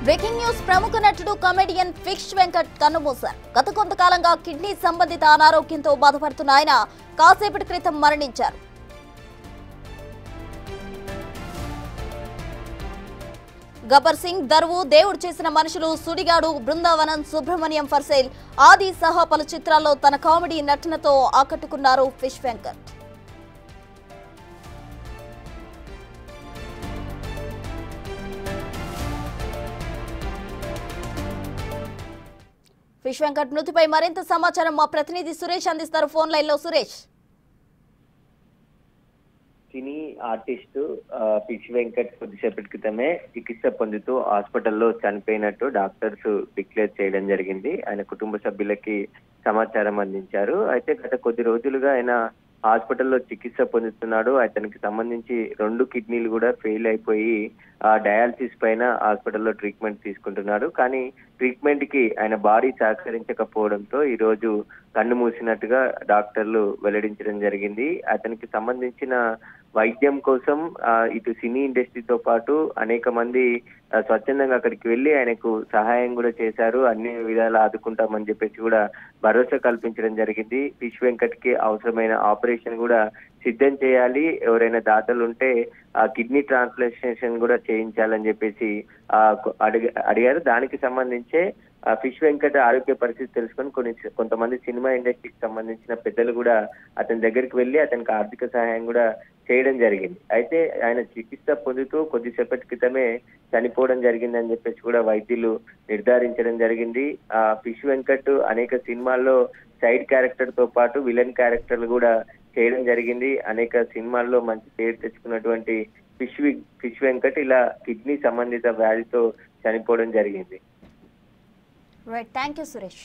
Breaking news ప్రముఖ నటుడు comedian fish Venkat కన్నుమూశారు. గత కొంతకాలంగా కిడ్నీ సంబంధిత అనారోగ్యంతో బాధపడుతున్న ఆయన కాసేపటి క్రితం మరణించారు. గబ్బర్ సింగ్, దరువు, దేవుడు చేసిన మనుషులు, సుడిగాడు, బృందావనం, సుబ్రహ్మణ్యం ఫర్ సేల్ ఆది సహా పలు చిత్రాల్లో తన కామెడీ నటనతో ఆకట్టుకున్నారు ఫిష్ వెంకట్. ఫిష్ వెంకట్ మృతిపై మరింత సమాచారం మా ప్రతినిధి సురేష్ అందిస్తారు. ఫోన్ లైన్ లో సురేష్. సినీ ఆర్టిస్టు ఫిష్ వెంకట్ కొద్దిసేపటి క్రితమే చికిత్స పొందుతూ హాస్పిటల్లో చనిపోయినట్టు డాక్టర్స్ డిక్లేర్ చేయడం జరిగింది. ఆయన కుటుంబ సభ్యులకి సమాచారం అందించారు. అయితే గత కొద్ది రోజులుగా ఆయన హాస్పిటల్లో చికిత్స పొందుతున్నాడు. అతనికి సంబంధించి 2 కిడ్నీలు కూడా ఫెయిల్ అయిపోయి డయాలసిస్ పైన హాస్పిటల్లో ట్రీట్మెంట్ తీసుకుంటున్నాడు. కానీ ట్రీట్మెంట్ కి ఆయన బాడీ సహకరించకపోవడంతో ఈ రోజు కన్ను మూసినట్టుగా డాక్టర్లు వెల్లడించడం జరిగింది. అతనికి సంబంధించిన వైద్యం కోసం ఇటు సినీ ఇండస్ట్రీతో పాటు అనేక మంది స్వచ్ఛందంగా అక్కడికి వెళ్లి ఆయనకు సహాయం కూడా చేశారు. అన్ని విధాలా ఆదుకుంటామని చెప్పేసి కూడా భరోసా కల్పించడం జరిగింది. ఫిష్ వెంకట్ కి అవసరమైన ఆపరేషన్ కూడా సిద్ధం చేయాలి, ఎవరైనా దాతలు ఉంటే ఆ కిడ్నీ ట్రాన్స్ప్లాంటేషన్ కూడా చేయించాలని చెప్పేసి అడిగారు. దానికి సంబంధించే ఫిష్ వెంకట్ ఆరోగ్య పరిస్థితి తెలుసుకొని కొంతమంది సినిమా ఇండస్ట్రీకి సంబంధించిన పెద్దలు కూడా అతని దగ్గరికి వెళ్లి అతనికి ఆర్థిక సహాయం కూడా చేయడం జరిగింది. అయితే ఆయన చికిత్స పొందుతూ కొద్దిసేపటి క్రితమే చనిపోవడం జరిగిందని చెప్పేసి కూడా వైద్యులు నిర్ధారించడం జరిగింది. ఫిష్ వెంకట్ అనేక సినిమాల్లో సైడ్ క్యారెక్టర్ తో పాటు విలన్ క్యారెక్టర్లు కూడా చేయడం జరిగింది. అనేక సినిమాల్లో మంచి పేరు తెచ్చుకున్నటువంటి ఫిష్ వెంకట్ ఇలా కిడ్నీ సంబంధిత వ్యాధితో చనిపోవడం జరిగింది. Right, thank you Suresh.